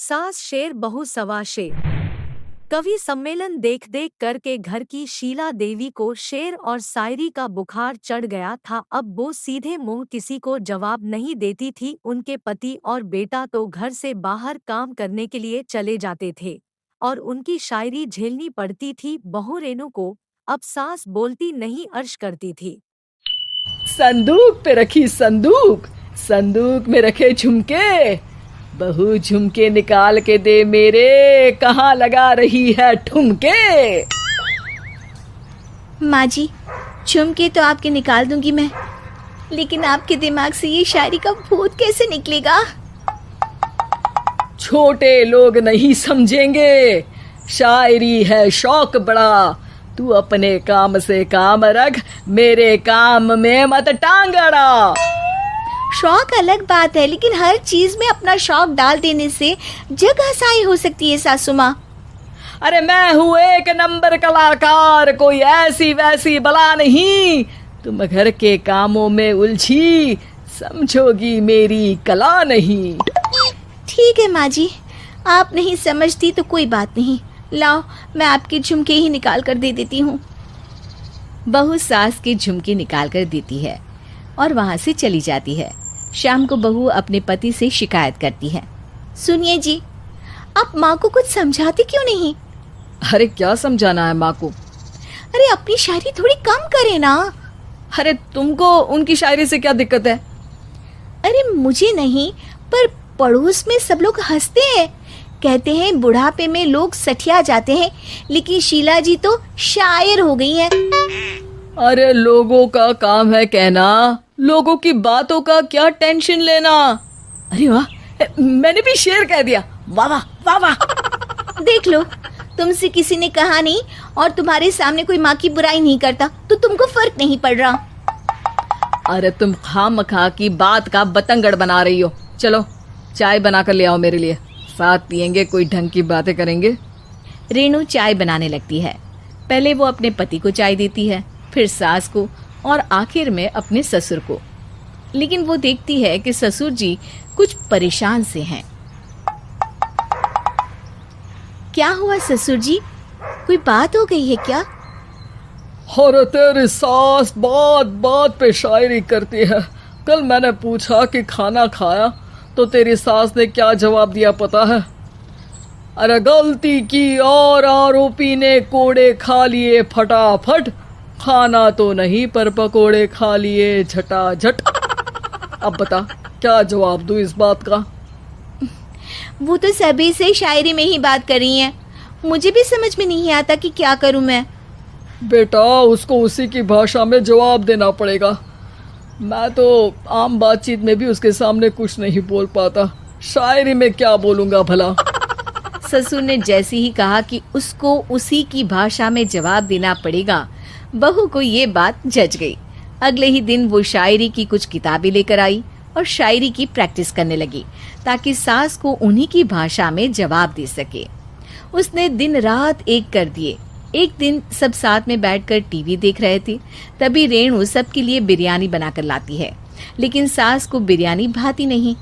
सास शेर बहू सवा शेर। कवि सम्मेलन देख देख कर के घर की शीला देवी को शेर और शायरी का बुखार चढ़ गया था। अब वो सीधे मुंह किसी को जवाब नहीं देती थी। उनके पति और बेटा तो घर से बाहर काम करने के लिए चले जाते थे और उनकी शायरी झेलनी पड़ती थी। बहू रेणु को अब सास बोलती नहीं अर्श करती थी। संदूक पे रखी संदूक, संदूक में रखे झुमके, बहू झुमके निकाल के दे मेरे, कहाँ लगा रही है ठुमके। माँ जी, झुमके तो आपके निकाल दूंगी मैं, लेकिन आपके दिमाग से ये शायरी का भूत कैसे निकलेगा? छोटे लोग नहीं समझेंगे, शायरी है शौक बड़ा, तू अपने काम से काम रख, मेरे काम में मत टांग अड़ा। शौक अलग बात है, लेकिन हर चीज में अपना शौक डाल देने से जग हंसाई हो सकती है सासू माँ। अरे मैं हूँ एक नंबर कलाकार, कोई ऐसी वैसी बला नहीं, तुम घर के कामों में उलझी, समझोगी मेरी कला नहीं। ठीक है माँ जी, आप नहीं समझती तो कोई बात नहीं, लाओ मैं आपके झुमके ही निकाल कर दे देती हूँ। बहू सास के झुमके निकाल कर देती है और वहां से चली जाती है। शाम को बहू अपने पति से शिकायत करती है। सुनिए जी, आप माँ को कुछ समझाते क्यों नहीं? अरे क्या समझाना है माँ को? अरे अपनी शायरी थोड़ी कम करे ना। अरे तुमको उनकी शायरी से क्या दिक्कत है? अरे मुझे नहीं, पर पड़ोस में सब लोग हंसते हैं, कहते हैं बुढ़ापे में लोग सठिया जाते हैं, लेकिन शीला जी तो शायर हो गई हैं। अरे लोगों का काम है कहना, लोगों की बातों का क्या टेंशन लेना। अरे वाह, मैंने भी शेर कह दिया, वाह वाह वाह वाह। देख लो, तुमसे किसी ने कहा नहीं और तुम्हारे सामने कोई माँ की बुराई नहीं करता तो तुमको फर्क नहीं पड़ रहा। अरे तुम खामखा की बात का बतंगड़ बना रही हो। चलो चाय बना कर ले आओ मेरे लिए, साथ पियेंगे, कोई ढंग की बातें करेंगे। रेणु चाय बनाने लगती है। पहले वो अपने पति को चाय देती है, फिर सास को और आखिर में अपने ससुर को। लेकिन वो देखती है कि ससुर जी कुछ परेशान से हैं। क्या हुआ ससुर जी, कोई बात हो गई है क्या? अरे तेरी सास बात बात पे शायरी करती है। कल मैंने पूछा कि खाना खाया तो तेरी सास ने क्या जवाब दिया पता है? अरे गलती की और आरोपी ने कोड़े खा लिए फटाफट, खाना तो नहीं पर पकोड़े खा लिए झटाझट। अब बता क्या जवाब दूं इस बात का? वो तो सभी से शायरी में ही बात कर रही हैं, मुझे भी समझ में नहीं आता कि क्या करूं मैं। बेटा उसको उसी की भाषा में जवाब देना पड़ेगा। मैं तो आम बातचीत में भी उसके सामने कुछ नहीं बोल पाता, शायरी में क्या बोलूंगा भला। ससुर ने जैसे ही कहा कि उसको उसी की भाषा में जवाब देना पड़ेगा, बहू को ये बात जच गई। अगले ही दिन वो शायरी की कुछ किताबें लेकर आई और शायरी की प्रैक्टिस करने लगी ताकि सास को उन्हीं की भाषा में जवाब दे सके। उसने दिन रात एक कर दिए। एक दिन सब साथ में बैठकर टीवी देख रहे थे, तभी रेणु सबके लिए बिरयानी बनाकर लाती है, लेकिन सास को बिरयानी भाती नहीं।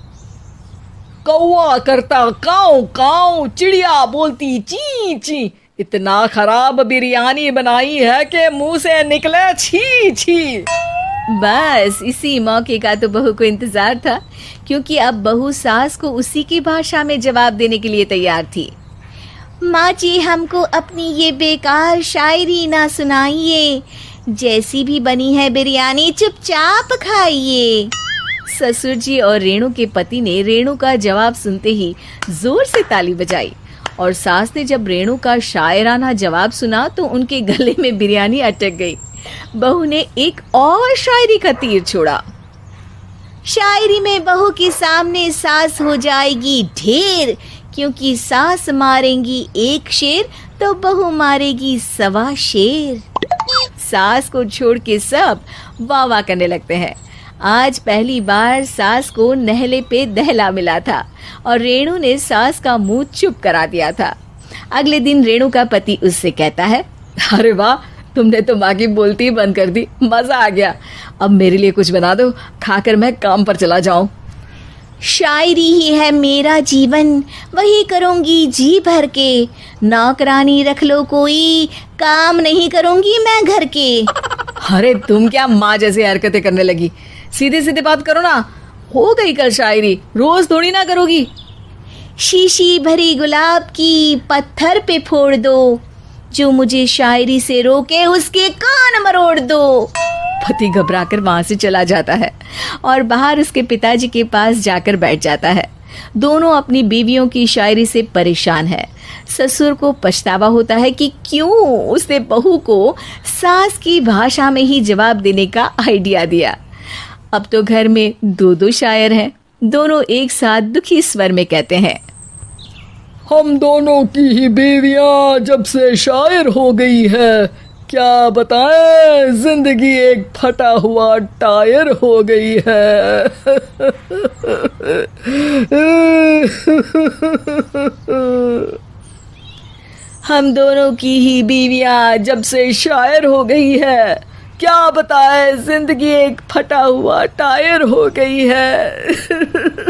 कौवा करता काऊ काऊ, चिड़िया बोलती ची ची, इतना खराब बिरयानी बनाई है कि मुंह से निकले छी छी। बस इसी मौके का तो बहू को इंतजार था, क्योंकि अब बहू सास को उसी की भाषा में जवाब देने के लिए तैयार थी। माँ जी, हमको अपनी ये बेकार शायरी ना सुनाइए, जैसी भी बनी है बिरयानी चुपचाप खाइए। ससुर जी और रेणु के पति ने रेणु का जवाब सुनते ही जोर से ताली बजाई और सास ने जब रेणु का शायराना जवाब सुना तो उनके गले में बिरयानी अटक गई। बहू ने एक और शायरी का तीर छोड़ा। शायरी में बहू के सामने सास हो जाएगी ढेर, क्योंकि सास मारेंगी एक शेर तो बहू मारेगी सवा शेर। सास को छोड़ के सब वाह वाह करने लगते हैं। आज पहली बार सास को नहले पे दहला मिला था और रेणु ने सास का मुंह चुप करा दिया था। अगले दिन रेणु का पति उससे कहता है, अरे वाह, तुमने तो माँ की बोलती ही बंद कर दी, मजा आ गया। अब मेरे लिए कुछ बना दो, खाकर मैं काम पर चला जाऊं। शायरी ही है मेरा जीवन, वही करूंगी जी भर के। नौकरानी रख लो कोई, काम नहीं करूंगी मैं घर के। अरे तुम क्या माँ जैसी हरकतें करने लगी, सीधे सीधे बात करो ना। हो गई कल शायरी, रोज थोड़ी ना करोगी। शीशी भरी गुलाब की पत्थर पे फोड़ दो, जो मुझे शायरी से रोके उसके कान मरोड़ दो। पति घबराकर वहां से चला जाता है और बाहर उसके पिताजी के पास जाकर बैठ जाता है। दोनों अपनी बीवियों की शायरी से परेशान है। ससुर को पछतावा होता है कि क्यों उसने बहू को सास की भाषा में ही जवाब देने का आइडिया दिया। अब तो घर में दो दो शायर हैं। दोनों एक साथ दुखी स्वर में कहते हैं, हम दोनों की ही बीवियां जब से शायर हो गई है, क्या बताएं, जिंदगी एक फटा हुआ टायर हो गई है। हम दोनों की ही बीवियां जब से शायर हो गई है, क्या बताएं, जिंदगी एक फटा हुआ टायर हो गई है।